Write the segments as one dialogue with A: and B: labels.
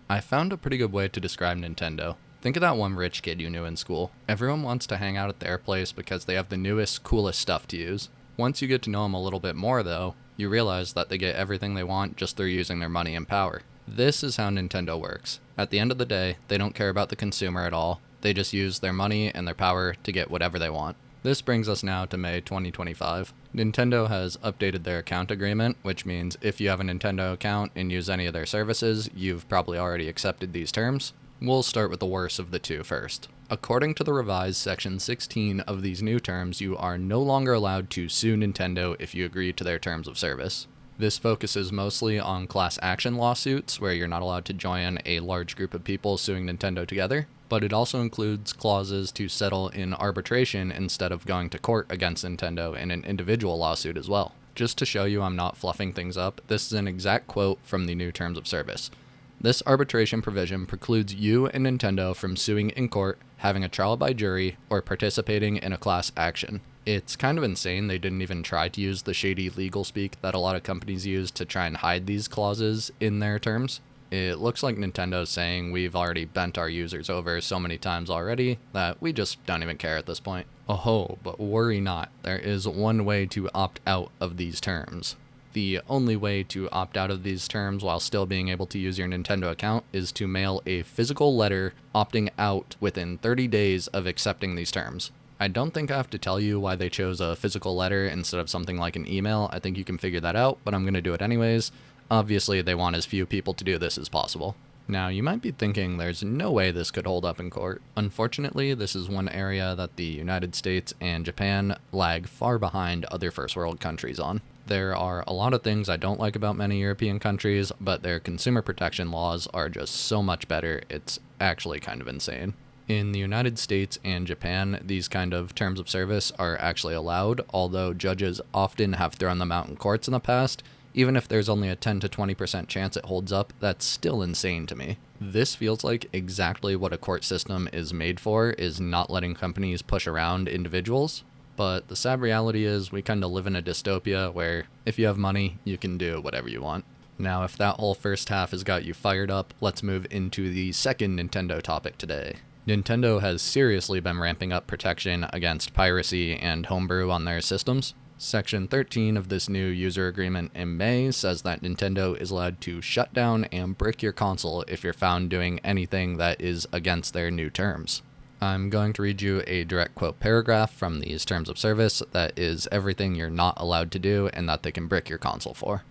A: I found a pretty good way to describe Nintendo. Think of that one rich kid you knew in school. Everyone wants to hang out at their place because they have the newest, coolest stuff to use. Once you get to know them a little bit more, though, you realize that they get everything they want just through using their money and power. This is how Nintendo works. At the end of the day, they don't care about the consumer at all. They just use their money and their power to get whatever they want. This brings us now to May 2025. Nintendo has updated their account agreement, which means if you have a Nintendo account and use any of their services, you've probably already accepted these terms. We'll start with the worst of the two first. According to the revised Section 16 of these new terms, you are no longer allowed to sue Nintendo if you agree to their terms of service. This focuses mostly on class action lawsuits, where you're not allowed to join a large group of people suing Nintendo together, but it also includes clauses to settle in arbitration instead of going to court against Nintendo in an individual lawsuit as well. Just to show you I'm not fluffing things up, this is an exact quote from the new terms of service. This arbitration provision precludes you and Nintendo from suing in court, having a trial by jury, or participating in a class action. It's kind of insane they didn't even try to use the shady legal speak that a lot of companies use to try and hide these clauses in their terms. It looks like Nintendo's saying we've already bent our users over so many times already that we just don't even care at this point. Oh, but worry not, there is one way to opt out of these terms. The only way to opt out of these terms while still being able to use your Nintendo account is to mail a physical letter opting out within 30 days of accepting these terms. I don't think I have to tell you why they chose a physical letter instead of something like an email. I think you can figure that out, but I'm going to do it anyways. Obviously, they want as few people to do this as possible. Now, you might be thinking there's no way this could hold up in court. Unfortunately, this is one area that the United States and Japan lag far behind other first world countries on. There are a lot of things I don't like about many European countries, but their consumer protection laws are just so much better, it's actually kind of insane. In the United States and Japan, these kind of terms of service are actually allowed, although judges often have thrown them out in courts in the past. Even if there's only a 10 to 20% chance it holds up, that's still insane to me. This feels like exactly what a court system is made for, is not letting companies push around individuals. But the sad reality is we kind of live in a dystopia where if you have money, you can do whatever you want. Now, if that whole first half has got you fired up, let's move into the second Nintendo topic today. Nintendo has seriously been ramping up protection against piracy and homebrew on their systems. Section 13 of this new user agreement in May says that Nintendo is allowed to shut down and brick your console if you're found doing anything that is against their new terms. I'm going to read you a direct quote paragraph from these terms of service that is everything you're not allowed to do and that they can brick your console for.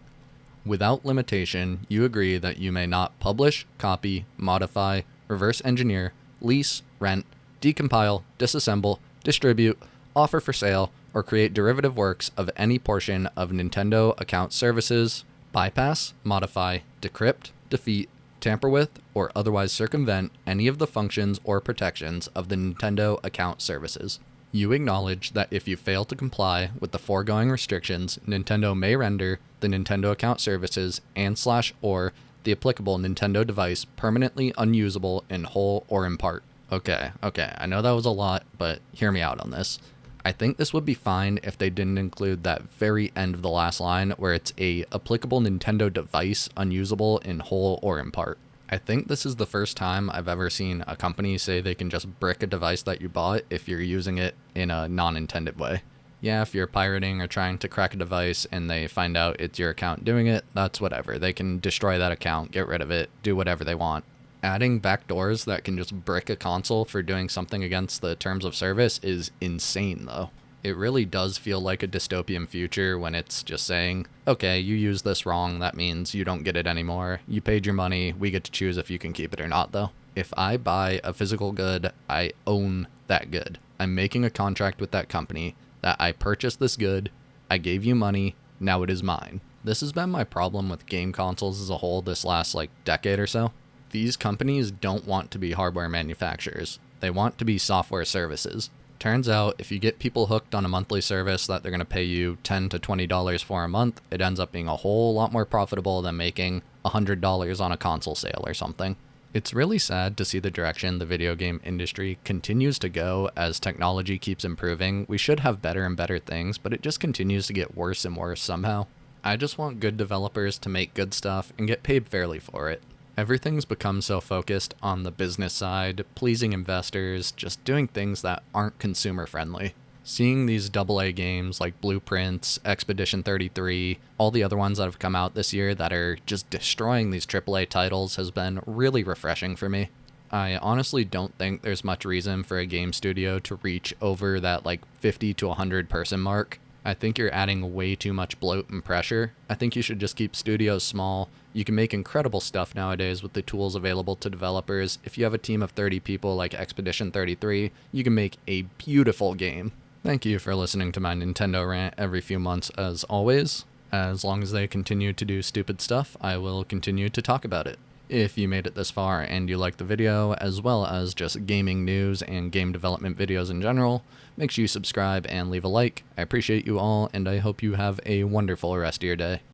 A: Without limitation, you agree that you may not publish, copy, modify, reverse engineer, lease, rent, decompile, disassemble, distribute, offer for sale, or create derivative works of any portion of Nintendo account services, bypass, modify, decrypt, defeat, tamper with, or otherwise circumvent any of the functions or protections of the Nintendo account services. You acknowledge that if you fail to comply with the foregoing restrictions, Nintendo may render the Nintendo account services and/or the applicable Nintendo device permanently unusable in whole or in part. Okay, I know that was a lot, but hear me out on this. I think this would be fine if they didn't include that very end of the last line where it's a applicable Nintendo device unusable in whole or in part. I think this is the first time I've ever seen a company say they can just brick a device that you bought if you're using it in a non-intended way. Yeah, if you're pirating or trying to crack a device and they find out it's your account doing it, that's whatever. They can destroy that account, get rid of it, do whatever they want. Adding backdoors that can just brick a console for doing something against the terms of service is insane, though. It really does feel like a dystopian future when it's just saying, okay, you use this wrong, that means you don't get it anymore. You paid your money, we get to choose if you can keep it or not, though. If I buy a physical good, I own that good. I'm making a contract with that company that I purchased this good, I gave you money, now it is mine. This has been my problem with game consoles as a whole this last, decade or so. These companies don't want to be hardware manufacturers. They want to be software services. Turns out, if you get people hooked on a monthly service that they're going to pay you $10 to $20 for a month, it ends up being a whole lot more profitable than making $100 on a console sale or something. It's really sad to see the direction the video game industry continues to go as technology keeps improving. We should have better and better things, but it just continues to get worse and worse somehow. I just want good developers to make good stuff and get paid fairly for it. Everything's become so focused on the business side, pleasing investors, just doing things that aren't consumer friendly. Seeing these AA games like Blueprints, Expedition 33, all the other ones that have come out this year that are just destroying these AAA titles has been really refreshing for me. I honestly don't think there's much reason for a game studio to reach over that 50 to 100 person mark. I think you're adding way too much bloat and pressure. I think you should just keep studios small. You can make incredible stuff nowadays with the tools available to developers. If you have a team of 30 people like Expedition 33, you can make a beautiful game. Thank you for listening to my Nintendo rant every few months as always. As long as they continue to do stupid stuff, I will continue to talk about it. If you made it this far and you liked the video, as well as just gaming news and game development videos in general, make sure you subscribe and leave a like. I appreciate you all, and I hope you have a wonderful rest of your day.